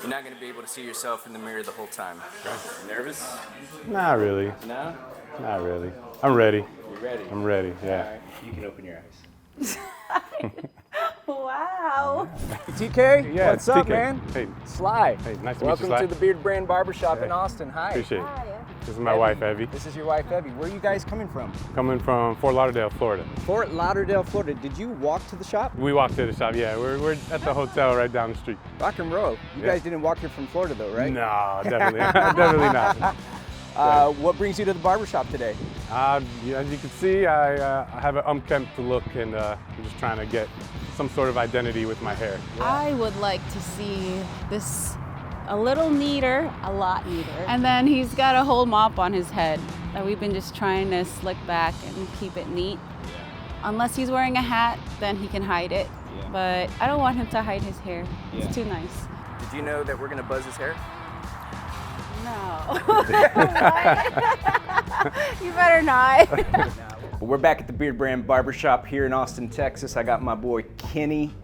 You're not going to be able to see yourself in the mirror the whole time. Nervous? Not really. No? Not really. I'm ready. You're ready? I'm ready, yeah. All right. You can open your eyes. Wow. TK, Yeah, what's up, TK. man? Hey. Sly. Hey, nice to Welcome meet you, Sly. to the Beardbrand Barbershop Hey. in Austin. Hi. Appreciate it. Hi. This is my wife, Evie. This is your wife, Evie. Where are you guys coming from? Coming from Fort Lauderdale, Florida. Fort Lauderdale, Florida. Did you walk to the shop? We walked to the shop, yeah. We're at the hotel right down the street. Rock and roll. You Yeah. guys didn't walk here from Florida, though, right? No, definitely, definitely not. What brings you to the barbershop today? As you can see, I have an unkempt look, and I'm just trying to get some sort of identity with my hair. I would like to see this a little neater, a lot neater. And then he's got a whole mop on his head that we've been just trying to slick back and keep it neat. Unless he's wearing a hat, then he can hide it. Yeah. But I don't want him to hide his hair. Yeah. It's too nice. Did you know that we're going to buzz his hair? No. You better not. Well, we're back at the Beardbrand Barbershop here in Austin, Texas. I got my boy Kenny,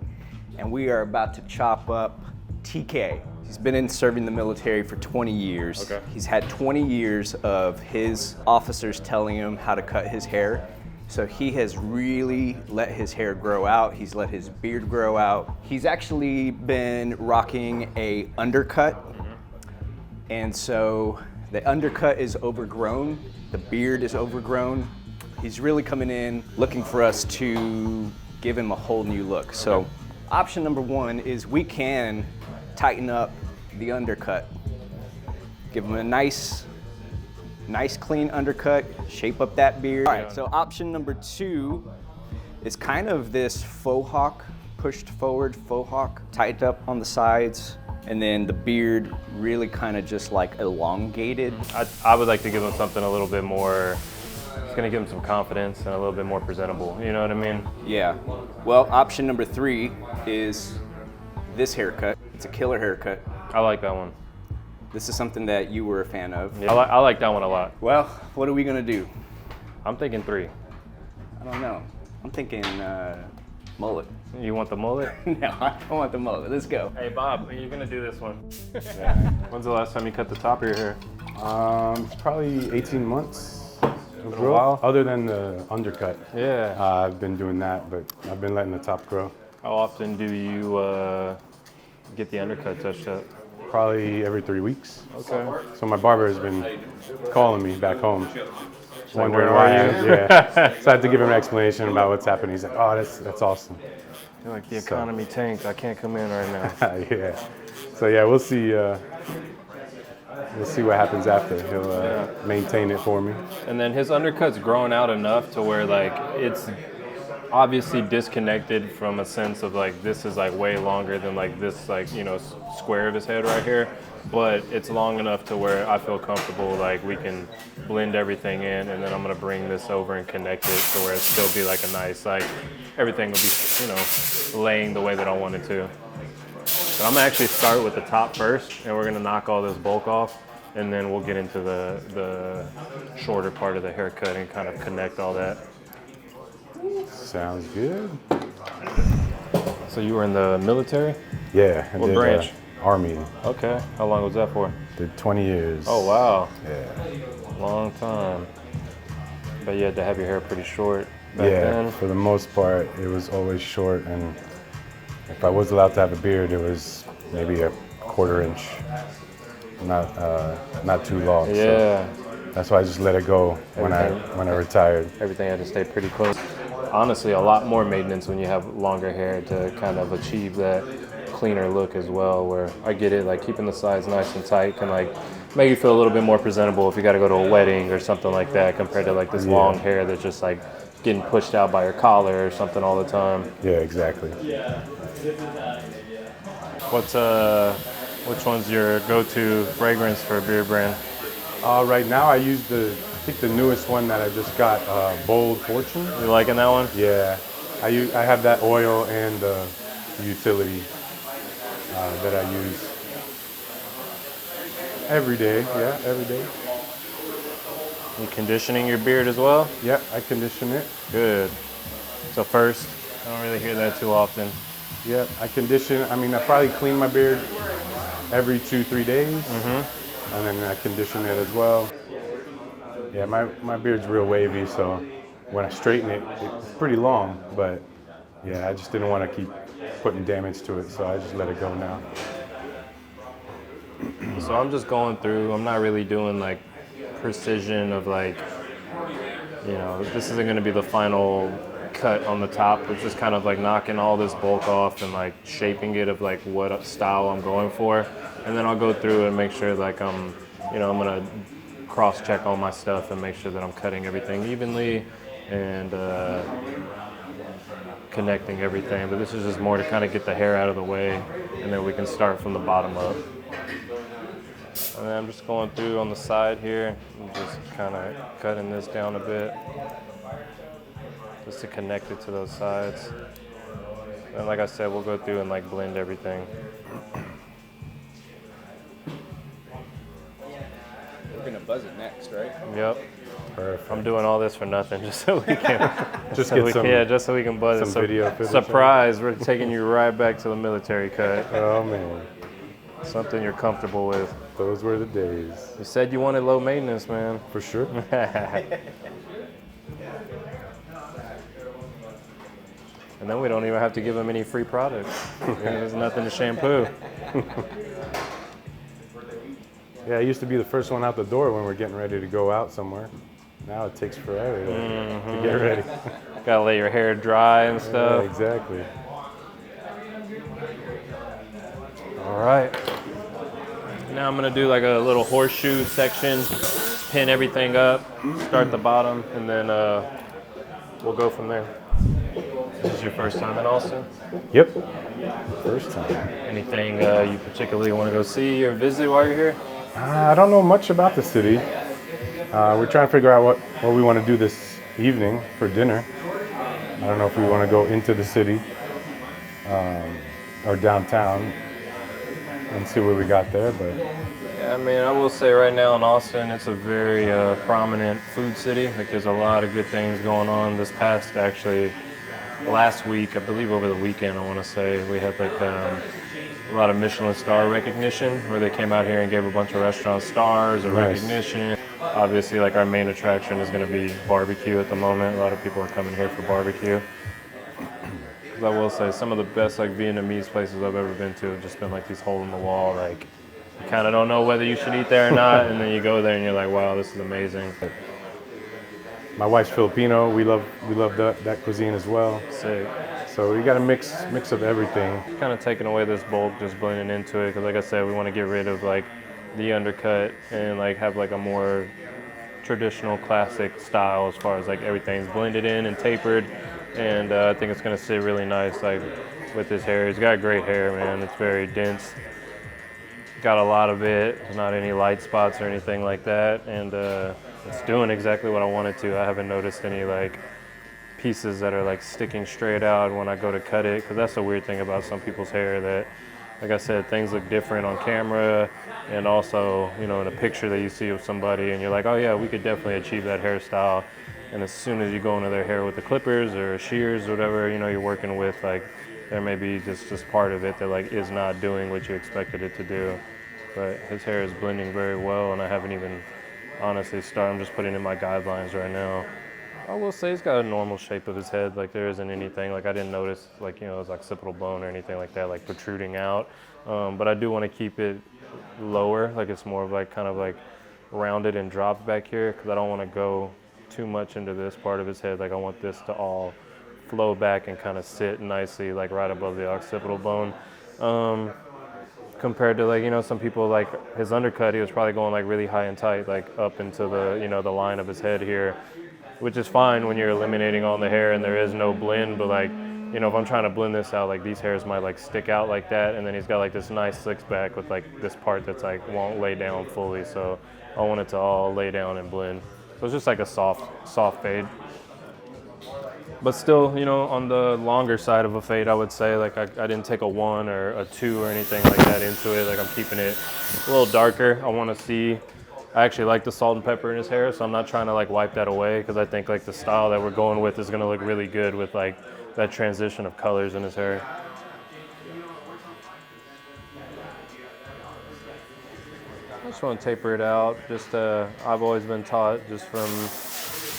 and we are about to chop up TK. He's been in serving the military for 20 years. Okay. He's had 20 years of his officers telling him how to cut his hair. So he has really let his hair grow out. He's let his beard grow out. He's actually been rocking a undercut. And so the undercut is overgrown, the beard is overgrown. He's really coming in looking for us to give him a whole new look. So option number one is we can tighten up the undercut. Give him a nice clean undercut, shape up that beard. All right, so option number two is kind of this faux hawk, pushed forward faux hawk, tightened up on the sides, and then the beard really kind of just like elongated. I would like to give him something a little bit more, it's gonna give him some confidence and a little bit more presentable, you know what I mean? Yeah, well, option number three is this haircut. It's a killer haircut. I like that one. This is something that you were a fan of. Yeah, I like that one a lot. Well, what are we gonna do? I'm thinking 3. I don't know. I'm thinking mullet. You want the mullet? No, I don't want the mullet. Let's go. Hey Bob, you're gonna do this one. When's the last time you cut the top of your hair? It's probably 18 months. Been a while. Other than the undercut. Yeah. I've been doing that, but I've been letting the top grow. How often do you get the undercut touched up? Probably every 3 weeks. Okay. So my barber has been calling me back home, wondering where why. are you? Yeah. So I had to give him an explanation about what's happening. He's like, "Oh, that's awesome." You're like, the economy tanked, I can't come in right now. Yeah. So yeah, we'll see. We'll see what happens after. He'll maintain it for me. And then his undercut's growing out enough to where like it's obviously disconnected from a sense of like this is like way longer than like this like, you know, square of his head right here, but it's long enough to where I feel comfortable like we can blend everything in, and then I'm gonna bring this over and connect it to where it still be like a nice, like everything will be, you know, laying the way that I want it to. So I'm gonna actually start with the top first, and we're gonna knock all this bulk off, and then we'll get into the shorter part of the haircut and kind of connect all that. Sounds good. So you were in the military? Yeah. I What did, branch? Army. Okay. How long was that for? Did 20 years. Oh, wow. Yeah. Long time. But you had to have your hair pretty short back Yeah. then? For the most part, it was always short, and if I was allowed to have a beard, it was maybe a 1/4 inch. Not too long. Yeah. So that's why I just let it go when I retired. Everything had to stay pretty close. Honestly, a lot more maintenance when you have longer hair to kind of achieve that cleaner look as well, where I get it, like keeping the sides nice and tight can like make you feel a little bit more presentable if you got to go to a wedding or something like that, compared to like this long hair that's just like getting pushed out by your collar or something all the time. Yeah, exactly. Which one's your go-to fragrance for Beardbrand? Right now I use I think the newest one that I just got, Bold Fortune. You liking that one? Yeah, I have that oil and the utility that I use every day. Yeah, every day. You conditioning your beard as well? Yeah, I condition it. Good. So first, I don't really hear that too often. Yeah, I condition. I mean, I probably clean my beard every 2-3 days, and then I condition it as well. Yeah, my beard's real wavy, so when I straighten it, it's pretty long, but yeah, I just didn't want to keep putting damage to it, so I just let it go now. So I'm just going through, I'm not really doing like precision of like, you know, this isn't going to be the final cut on the top. It's just kind of like knocking all this bulk off and like shaping it of like what style I'm going for. And then I'll go through and make sure like I'm going to cross check all my stuff and make sure that I'm cutting everything evenly and connecting everything. But this is just more to kind of get the hair out of the way, and then we can start from the bottom up. And then I'm just going through on the side here and just kind of cutting this down a bit just to connect it to those sides. And like I said, we'll go through and like blend everything. We're gonna buzz it next, right? Yep. Perfect. I'm doing all this for nothing, just so we can Just get just so we can buzz it. some video footage. Surprise! We're taking you right back to the military cut. Oh man, Something you're comfortable with. those were the days. You said you wanted low maintenance, man. For sure. And then we don't even have to give them any free products. There's nothing to shampoo. Yeah, I used to be the first one out the door when we're getting ready to go out somewhere. Now it takes forever to get ready. Gotta let your hair dry and Yeah, stuff. exactly. All right. Now I'm gonna do like a little horseshoe section, pin everything up, start the bottom, and then we'll go from there. This is your first time in Austin? Yep. First time. Anything you particularly want to go see or visit while you're here? I don't know much about the city. We're trying to figure out what we want to do this evening for dinner. I don't know if we want to go into the city or downtown and see what we got there, but Yeah, I mean, I will say right now in Austin, it's a very prominent food city. Like, there's a lot of good things going on. This past, actually, last week, I believe over the weekend, I want to say, we had like a lot of Michelin star recognition where they came out here and gave a bunch of restaurant stars or Nice. recognition. Obviously, like our main attraction is going to be barbecue at the moment. A lot of people are coming here for barbecue. 'Cause I will say some of the best like Vietnamese places I've ever been to have just been like these hole in the wall, like you kind of don't know whether you should eat there or not, and then you go there and you're like, wow, this is amazing. my wife's Filipino. We love that cuisine as well. Sick. So we got a mix of everything. Kind of taking away this bulk, just blending into it, because like I said, we want to get rid of like the undercut and like have like a more traditional classic style as far as like everything's blended in and tapered, and I think it's going to sit really nice like with his hair. He's got great hair, man. It's very dense, got a lot of it, not any light spots or anything like that, and it's doing exactly what I wanted to. I haven't noticed any like pieces that are like sticking straight out when I go to cut it, because that's the weird thing about some people's hair, that like I said, things look different on camera and also, you know, in a picture that you see of somebody and you're like, oh yeah, we could definitely achieve that hairstyle, and as soon as you go into their hair with the clippers or shears or whatever, you know, you're working with, like there may be just part of it that like is not doing what you expected it to do. But his hair is blending very well, and I haven't even honestly started. I'm just putting in my guidelines right now. I will say he's got a normal shape of his head. Like there isn't anything, like I didn't notice like, you know, his occipital bone or anything like that, like protruding out. But I do want to keep it lower, like it's more of like kind of like rounded and dropped back here, because I don't want to go too much into this part of his head. Like I want this to all flow back and kind of sit nicely, like right above the occipital bone. Compared to like, you know, some people like his undercut, he was probably going like really high and tight, like up into the, you know, the line of his head here, which is fine when you're eliminating all the hair and there is no blend. But like, you know, if I'm trying to blend this out, like these hairs might like stick out like that, and then he's got like this nice slicks back with like this part that's like won't lay down fully. So I want it to all lay down and blend. So it's just like a soft fade. But still, you know, on the longer side of a fade, I would say, like I didn't take a 1 or a 2 or anything like that into it. Like I'm keeping it a little darker. I want to see, I actually like the salt and pepper in his hair, so I'm not trying to like wipe that away, because I think like the style that we're going with is going to look really good with like that transition of colors in his hair. I just want to taper it out. Just I've always been taught just from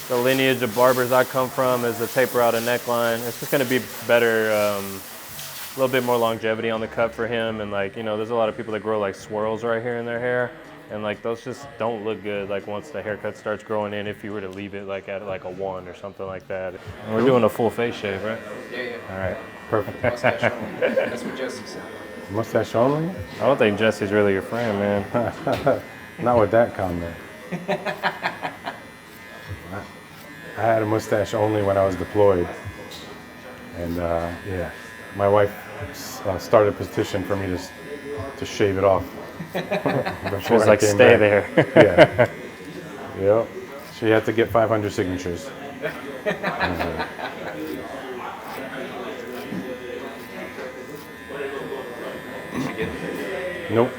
the lineage of barbers I come from is to taper out a neckline. It's just going to be better, a little bit more longevity on the cut for him. And like, you know, there's a lot of people that grow like swirls right here in their hair. And like those just don't look good like once the haircut starts growing in if you were to leave it like at like a 1 or something like that. And we're doing a full face shave, right? Yeah. All right, perfect. Mustache only. That's what Jesse said. Mustache only? I don't think Jesse's really your friend, man. Not with that comment. I had a mustache only when I was deployed. And yeah, my wife started a petition for me to shave it off. She was like, stay there. Yeah. Yep. She had to get 500 signatures. Nope.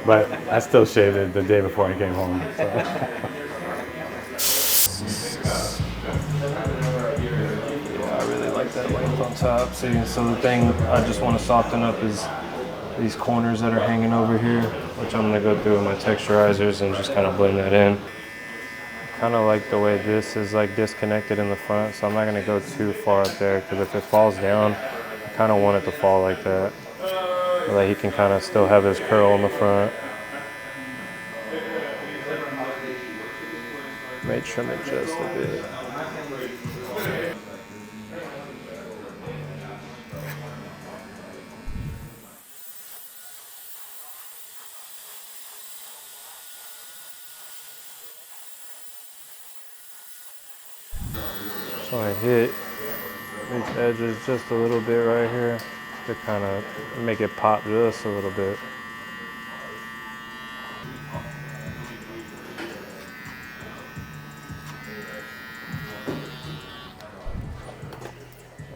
But I still shaved it the day before I came home. So. Yeah, I really like that length on top. See, so the thing I just want to soften up is these corners that are hanging over here, which I'm going to go through with my texturizers and just kind of blend that in. Kind of like the way this is like disconnected in the front, so I'm not going to go too far up there because if it falls down, I kind of want it to fall like that. So that he can kind of still have his curl in the front. May trim it just a bit. So I hit these edges just a little bit right here to kind of make it pop just a little bit.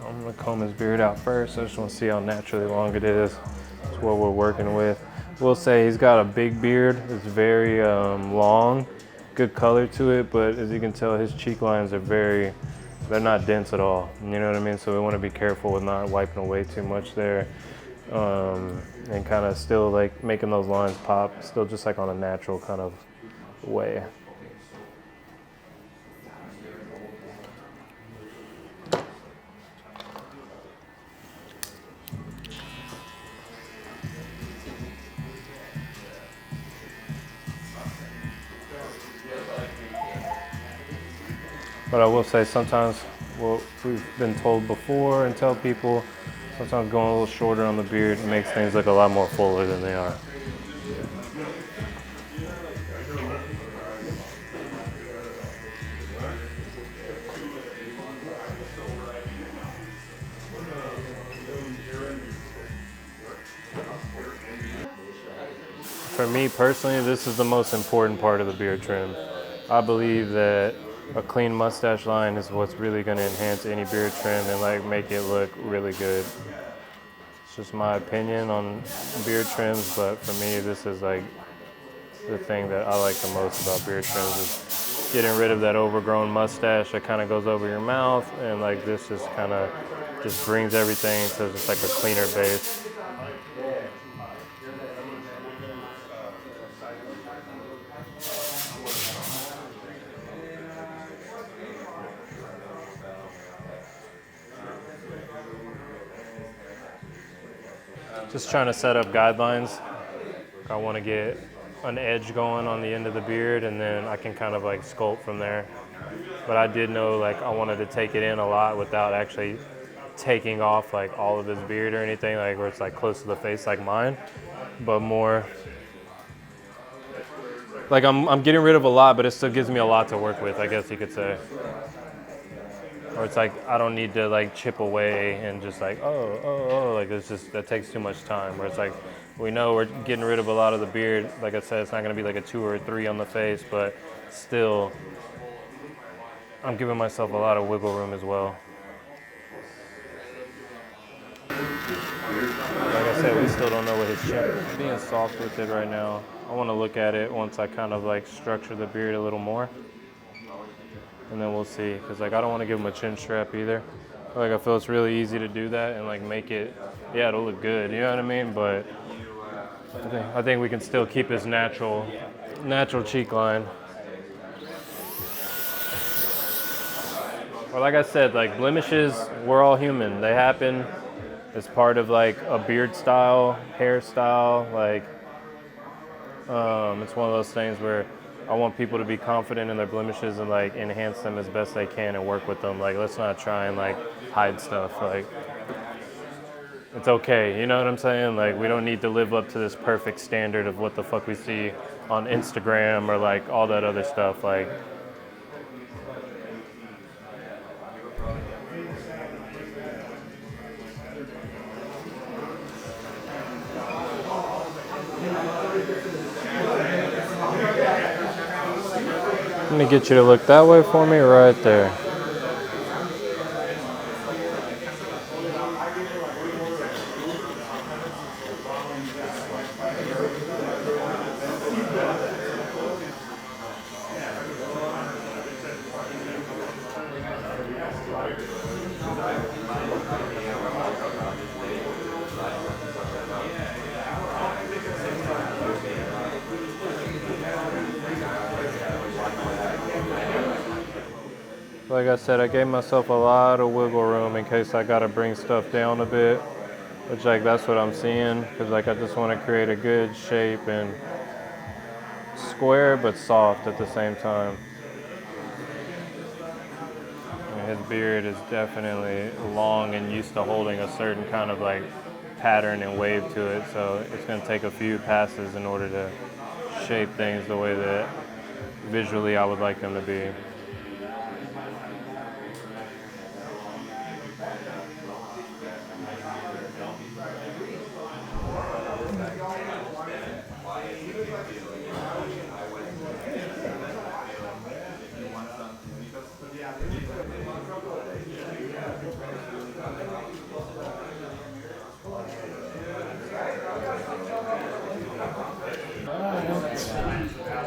I'm gonna comb his beard out first. I just want to see how naturally long it is. That's what we're working with. We'll say he's got a big beard. It's very long, good color to it, but as you can tell, his cheek lines are they're not dense at all. You know what I mean? So we want to be careful with not wiping away too much there. And kind of still like making those lines pop, still just like on a natural kind of way. But I will say sometimes what we've been told before and tell people, sometimes going a little shorter on the beard makes things look a lot more fuller than they are. For me personally, this is the most important part of the beard trim. I believe that a clean mustache line is what's really going to enhance any beard trim and like make it look really good. It's just my opinion on beard trims, but for me this is like the thing that I like the most about beard trims is getting rid of that overgrown mustache that kind of goes over your mouth, and like this just kind of just brings everything to just like a cleaner base. Just trying to set up guidelines. I want to get an edge going on the end of the beard, and then I can kind of like sculpt from there. But I did know like I wanted to take it in a lot without actually taking off like all of his beard or anything, like where it's like close to the face like mine, but more like I'm getting rid of a lot, but it still gives me a lot to work with, I guess you could say. Or it's like I don't need to like chip away and just like like it's just that takes too much time. Where it's like we know we're getting rid of a lot of the beard. Like I said, it's not going to be like a 2 or a 3 on the face, but still I'm giving myself a lot of wiggle room as well. Like I said, we still don't know what his chin is. Being soft with it right now. I want to look at it once I kind of like structure the beard a little more. And then we'll see, because like I don't want to give him a chin strap either. Like I feel it's really easy to do that and like make it, yeah, it'll look good, you know what I mean? But I think we can still keep his natural cheek line. Well, like I said, like blemishes, we're all human. They happen. It's part of like a beard style, hairstyle. Like, it's one of those things where I want people to be confident in their blemishes and like enhance them as best they can and work with them. Like, let's not try and like hide stuff. Like, it's okay. You know what I'm saying? Like, we don't need to live up to this perfect standard of what the fuck we see on Instagram or like all that other stuff. Like, let me get you to look that way for me right there. Like I said, I gave myself a lot of wiggle room in case I gotta bring stuff down a bit, which like that's what I'm seeing, because like I just want to create a good shape and square but soft at the same time. And his beard is definitely long and used to holding a certain kind of like pattern and wave to it, so it's gonna take a few passes in order to shape things the way that visually I would like them to be.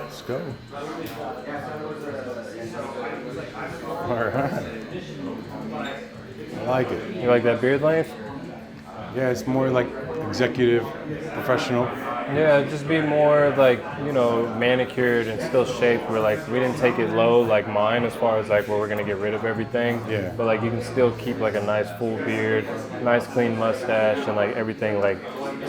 Let's go. All right. I like it. You like that beard length? Yeah, it's more like executive, professional. Yeah, just be more like, you know, manicured and still shaped where like we didn't take it low like mine as far as like where we're gonna get rid of everything. Yeah. But like you can still keep like a nice full beard, nice clean mustache and like everything like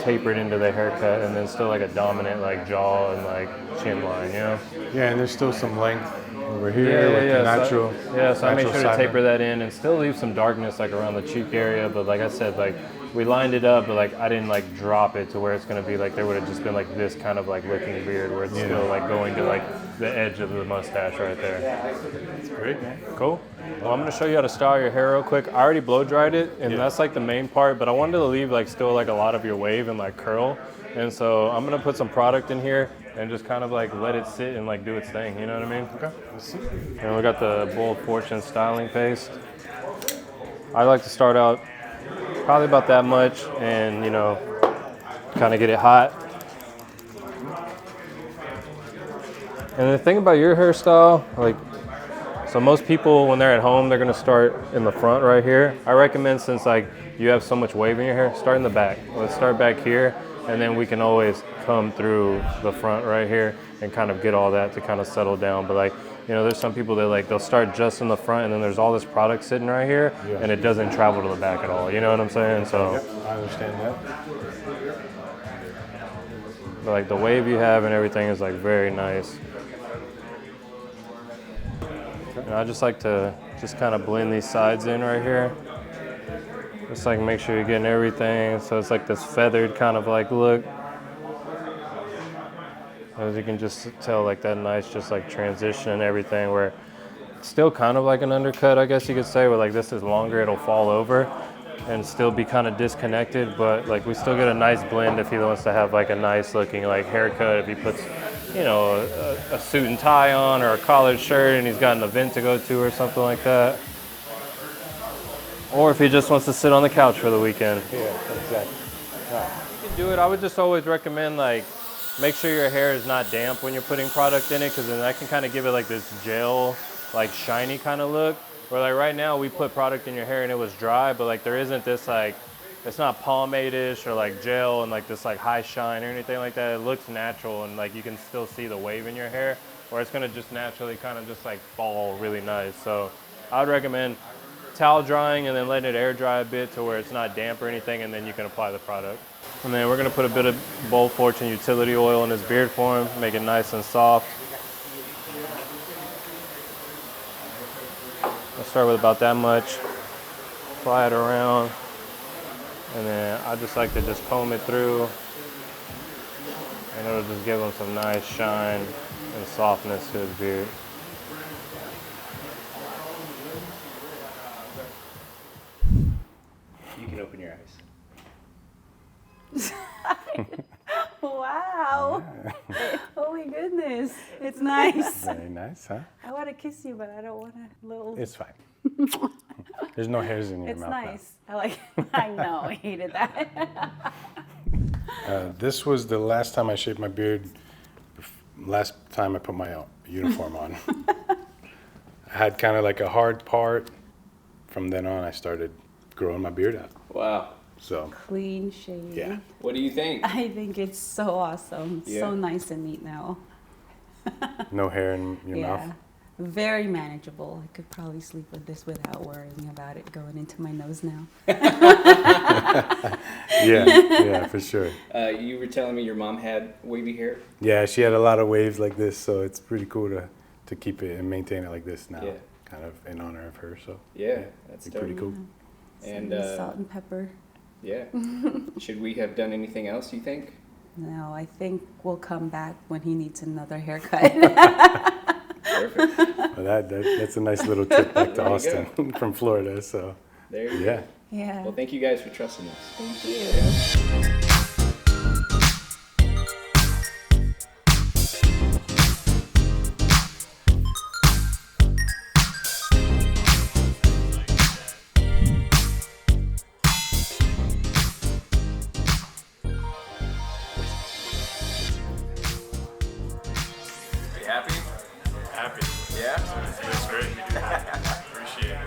tapered into the haircut and then still like a dominant like jaw and like chin line, you know? Yeah, and there's still some length over here with the natural. So I made sure to side taper line. that in and still leave some darkness like around the cheek area. But like I said, like we lined it up, but like I didn't like drop it to where it's gonna be like there would have just been like this kind of like looking beard where it's still like going to like the edge of the mustache right there. That's great, man. Cool. Well, I'm gonna show you how to style your hair real quick. I already blow dried it, and that's like the main part. But I wanted to leave like still like a lot of your wave and like curl. And so I'm gonna put some product in here and just kind of like let it sit and like do its thing. You know what I mean? Okay. Let's see. And we got the Bold Fortune styling paste. I like to start out probably about that much, and you know, kind of get it hot. And the thing about your hairstyle, like, so most people when they're at home, they're gonna start in the front right here. I recommend, since like you have so much wave in your hair, start in the back. Let's start back here, and then we can always come through the front right here and kind of get all that to kind of settle down. But like, you know, there's some people that like, they'll start just in the front and then there's all this product sitting right here and it doesn't travel to the back at all. You know what I'm saying? So I understand that. but like the wave you have and everything is like very nice. And I just like to just kind of blend these sides in right here. Just like make sure you're getting everything. So it's like this feathered kind of like look. As you can just tell, like that nice just like transition and everything, where it's still kind of like an undercut, I guess you could say, where like this is longer, it'll fall over and still be kind of disconnected, but like we still get a nice blend if he wants to have like a nice looking like haircut, if he puts, you know, a suit and tie on or a collared shirt and he's got an event to go to or something like that. Or if he just wants to sit on the couch for the weekend. Yeah, exactly. You can do it. I would just always recommend like, make sure your hair is not damp when you're putting product in it, because then that can kind of give it like this gel, like shiny kind of look. Where like right now we put product in your hair and it was dry, but like there isn't this like it's not pomade-ish or like gel and like this like high shine or anything like that. It looks natural and like you can still see the wave in your hair, or it's gonna just naturally kind of just like fall really nice. So I would recommend towel drying and then letting it air dry a bit to where it's not damp or anything, and then you can apply the product. And then we're gonna put a bit of Bold Fortune utility oil in his beard for him, make it nice and soft. I'll start with about that much, apply it around, and then I just like to just comb it through, and it'll just give him some nice shine and softness to his beard. You can open your eyes. Wow. Oh my goodness. It's nice. Very nice, huh? I want to kiss you, but I don't want a little. It's fine. There's no hairs in your It's mouth. nice. I like. I know. I hated that. This was the last time I shaved my beard. Last time I put my uniform on. I had kind of like a hard part. From then on, I started growing my beard out. Wow. So Clean shave. yeah. What do you think? I think it's so awesome. Yeah. So nice and neat now. No hair in your mouth. Very manageable. I could probably sleep with this without worrying about it going into my nose now. Yeah, for sure. You were telling me your mom had wavy hair? Yeah, she had a lot of waves like this, so it's pretty cool to keep it and maintain it like this now. Yeah. Kind of in honor of her, so Yeah, that's it's pretty cool. And Some salt and pepper. yeah. Should we have done anything else, you think? No, I think we'll come back when he needs another haircut. Perfect. Well, that's a nice little trip back to There you Austin from Florida, so There you go. yeah. Yeah. Well, thank you guys for trusting us. Thank you. Are you happy? Happy. Yeah? It's great.